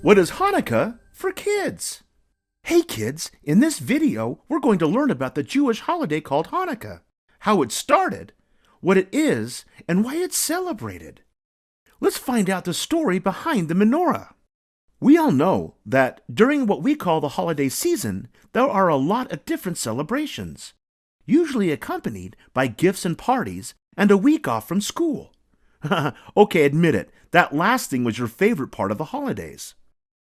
What is Hanukkah for kids? Hey kids, in this video, we're going to learn about the Jewish holiday called Hanukkah, how it started, what it is, and why it's celebrated. Let's find out the story behind the Menorah. We all know that during what we call the holiday season, there are a lot of different celebrations, usually accompanied by gifts and parties and a week off from school. Okay, admit it, that last thing was your favorite part of the holidays.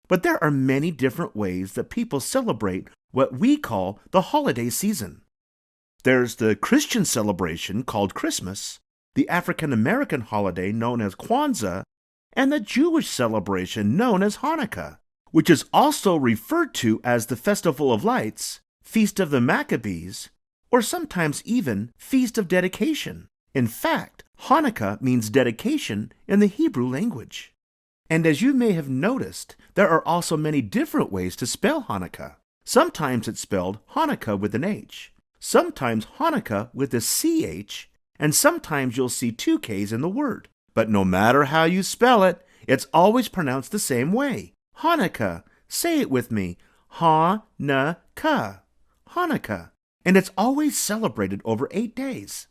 But there are many different ways that people celebrate what we call the holiday season. There's the Christian celebration called Christmas, the African American holiday known as Kwanzaa, and the Jewish celebration known as Hanukkah, which is also referred to as the Festival of Lights, Feast of the Maccabees, or sometimes even Feast of Dedication. In fact, Hanukkah means dedication in the Hebrew language. And as you may have noticed, there are also many different ways to spell Hanukkah. Sometimes it's spelled Hanukkah with an H, sometimes Hanukkah with a CH, and sometimes you'll see two Ks in the word. But no matter how you spell it, it's always pronounced the same way. Hanukkah. Say it with me. Ha-na-ka. Hanukkah. And it's always celebrated over 8 days.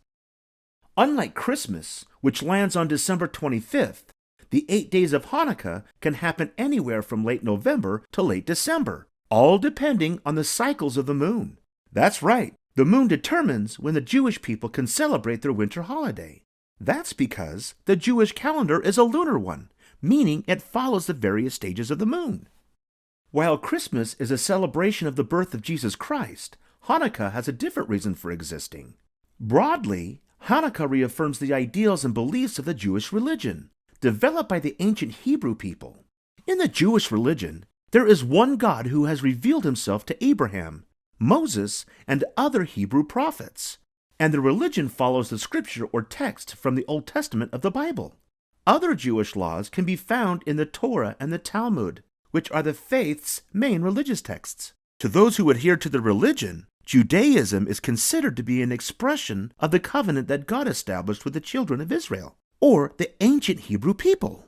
Unlike Christmas, which lands on December 25th, the 8 days of Hanukkah can happen anywhere from late November to late December, all depending on the cycles of the moon. That's right, the moon determines when the Jewish people can celebrate their winter holiday. That's because the Jewish calendar is a lunar one, meaning it follows the various stages of the moon. While Christmas is a celebration of the birth of Jesus Christ, Hanukkah has a different reason for existing. Broadly, Hanukkah reaffirms the ideals and beliefs of the Jewish religion, developed by the ancient Hebrew people. In the Jewish religion, there is one God who has revealed himself to Abraham, Moses, and other Hebrew prophets, and the religion follows the scripture or text from the Old Testament of the Bible. Other Jewish laws can be found in the Torah and the Talmud, which are the faith's main religious texts. To those who adhere to the religion, Judaism is considered to be an expression of the covenant that God established with the children of Israel, or the ancient Hebrew people.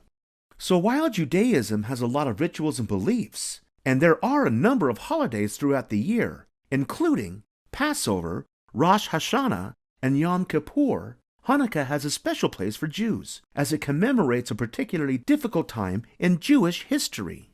So while Judaism has a lot of rituals and beliefs, and there are a number of holidays throughout the year, including Passover, Rosh Hashanah, and Yom Kippur, Hanukkah has a special place for Jews, as it commemorates a particularly difficult time in Jewish history.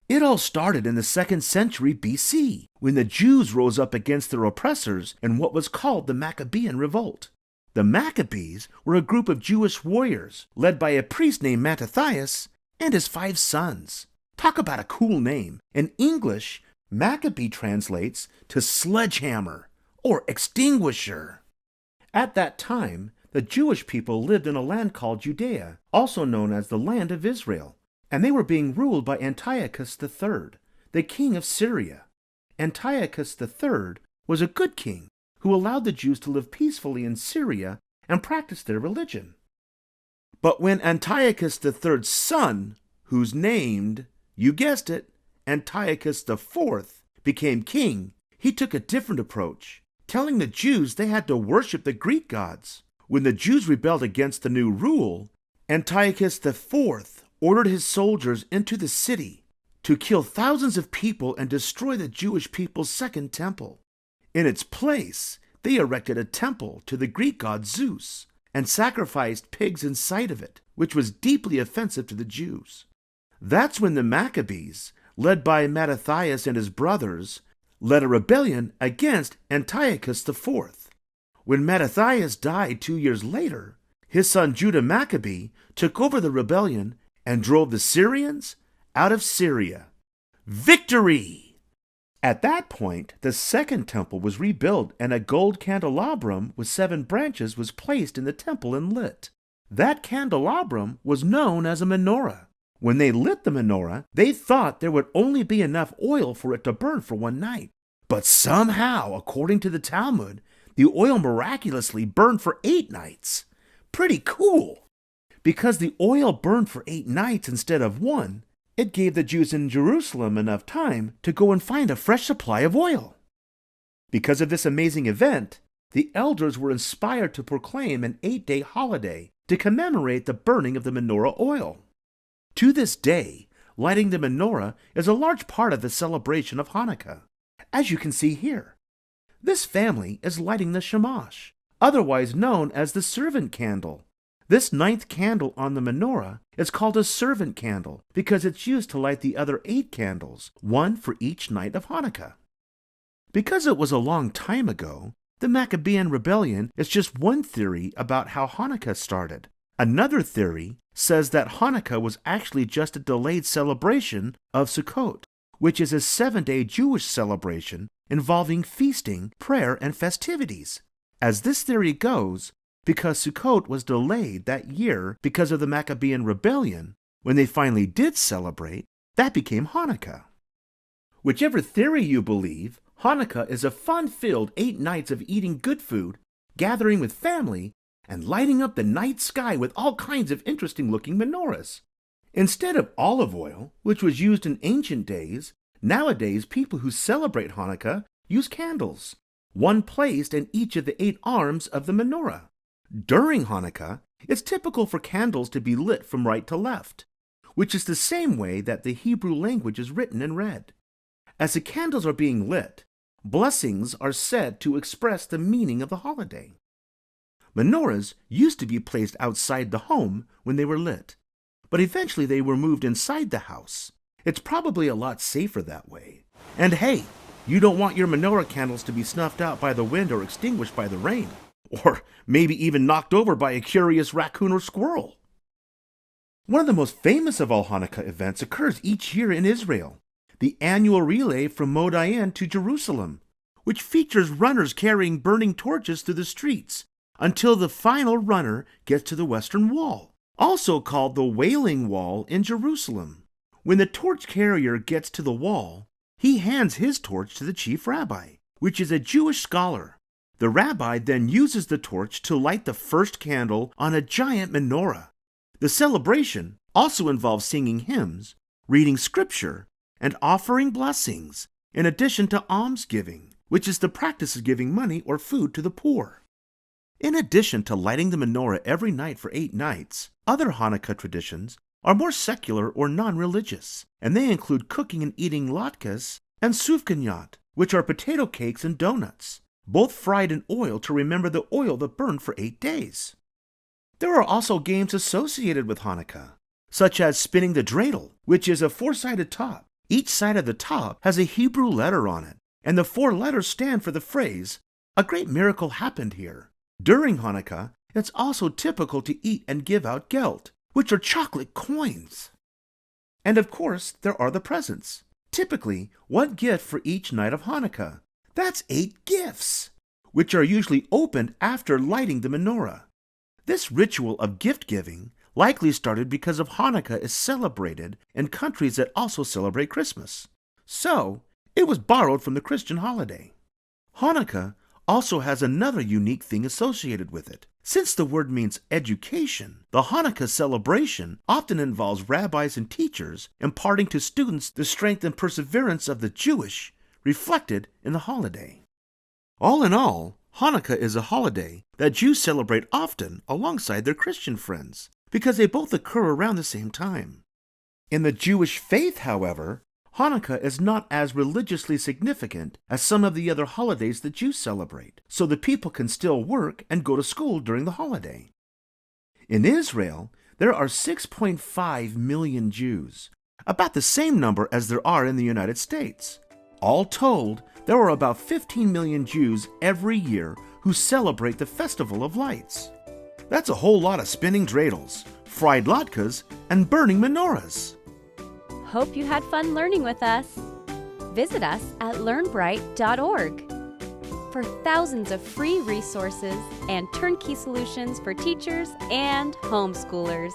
It all started in the 2nd century BC, when the Jews rose up against their oppressors in what was called the Maccabean Revolt. The Maccabees were a group of Jewish warriors led by a priest named Mattathias and his 5 sons. Talk about a cool name. In English, Maccabee translates to sledgehammer or extinguisher. At that time, the Jewish people lived in a land called Judea, also known as the Land of Israel, and they were being ruled by Antiochus III, the king of Syria. Antiochus III was a good king who allowed the Jews to live peacefully in Syria and practice their religion. But when Antiochus III's son, who's named, you guessed it, Antiochus IV, became king, he took a different approach, telling the Jews they had to worship the Greek gods. When the Jews rebelled against the new rule, Antiochus IV ordered his soldiers into the city to kill thousands of people and destroy the Jewish people's second temple. In its place, they erected a temple to the Greek god Zeus and sacrificed pigs in sight of it, which was deeply offensive to the Jews. That's when the Maccabees, led by Mattathias and his brothers, led a rebellion against Antiochus IV. When Mattathias died 2 years later, his son Judah Maccabee took over the rebellion and drove the Syrians out of Syria. Victory! At that point, the second temple was rebuilt and a gold candelabrum with 7 branches was placed in the temple and lit. That candelabrum was known as a menorah. When they lit the menorah, they thought there would only be enough oil for it to burn for 1 night. But somehow, according to the Talmud, the oil miraculously burned for 8 nights. Pretty cool! Because the oil burned for 8 nights instead of 1, it gave the Jews in Jerusalem enough time to go and find a fresh supply of oil. Because of this amazing event, the elders were inspired to proclaim an 8-day holiday to commemorate the burning of the menorah oil. To this day, lighting the menorah is a large part of the celebration of Hanukkah, as you can see here. This family is lighting the shamash, otherwise known as the servant candle. This 9th candle on the menorah is called a servant candle because it's used to light the other 8 candles, one for each night of Hanukkah. Because it was a long time ago, the Maccabean rebellion is just one theory about how Hanukkah started. Another theory says that Hanukkah was actually just a delayed celebration of Sukkot, which is a 7-day Jewish celebration involving feasting, prayer, and festivities. As this theory goes, because Sukkot was delayed that year because of the Maccabean rebellion, when they finally did celebrate, that became Hanukkah. Whichever theory you believe, Hanukkah is a fun-filled 8 nights of eating good food, gathering with family, and lighting up the night sky with all kinds of interesting-looking menorahs. Instead of olive oil, which was used in ancient days, nowadays people who celebrate Hanukkah use candles, one placed in each of the 8 arms of the menorah. During Hanukkah, it's typical for candles to be lit from right to left, which is the same way that the Hebrew language is written and read. As the candles are being lit, blessings are said to express the meaning of the holiday. Menorahs used to be placed outside the home when they were lit, but eventually they were moved inside the house. It's probably a lot safer that way. And hey, you don't want your menorah candles to be snuffed out by the wind or extinguished by the rain, or maybe even knocked over by a curious raccoon or squirrel. One of the most famous of all Hanukkah events occurs each year in Israel, the annual relay from Modi'in to Jerusalem, which features runners carrying burning torches through the streets until the final runner gets to the Western Wall, also called the Wailing Wall in Jerusalem. When the torch carrier gets to the wall, he hands his torch to the chief rabbi, which is a Jewish scholar. The rabbi then uses the torch to light the first candle on a giant menorah. The celebration also involves singing hymns, reading scripture, and offering blessings, in addition to almsgiving, which is the practice of giving money or food to the poor. In addition to lighting the menorah every night for 8 nights, other Hanukkah traditions are more secular or non-religious, and they include cooking and eating latkes and sufganiyot, which are potato cakes and donuts, both fried in oil to remember the oil that burned for 8 days. There are also games associated with Hanukkah, such as spinning the dreidel, which is a 4-sided top. Each side of the top has a Hebrew letter on it, and the 4 letters stand for the phrase, "A great miracle happened here." During Hanukkah, it's also typical to eat and give out gelt, which are chocolate coins. And of course, there are the presents. Typically, 1 gift for each night of Hanukkah. That's 8 gifts, which are usually opened after lighting the menorah. This ritual of gift-giving likely started because of Hanukkah is celebrated in countries that also celebrate Christmas. So, it was borrowed from the Christian holiday. Hanukkah also has another unique thing associated with it. Since the word means education, the Hanukkah celebration often involves rabbis and teachers imparting to students the strength and perseverance of the Jewish, reflected in the holiday. All in all, Hanukkah is a holiday that Jews celebrate often alongside their Christian friends, because they both occur around the same time. In the Jewish faith, however, Hanukkah is not as religiously significant as some of the other holidays that Jews celebrate, so the people can still work and go to school during the holiday. In Israel, there are 6.5 million Jews, about the same number as there are in the United States. All told, there are about 15 million Jews every year who celebrate the Festival of Lights. That's a whole lot of spinning dreidels, fried latkes, and burning menorahs. Hope you had fun learning with us. Visit us at learnbright.org for thousands of free resources and turnkey solutions for teachers and homeschoolers.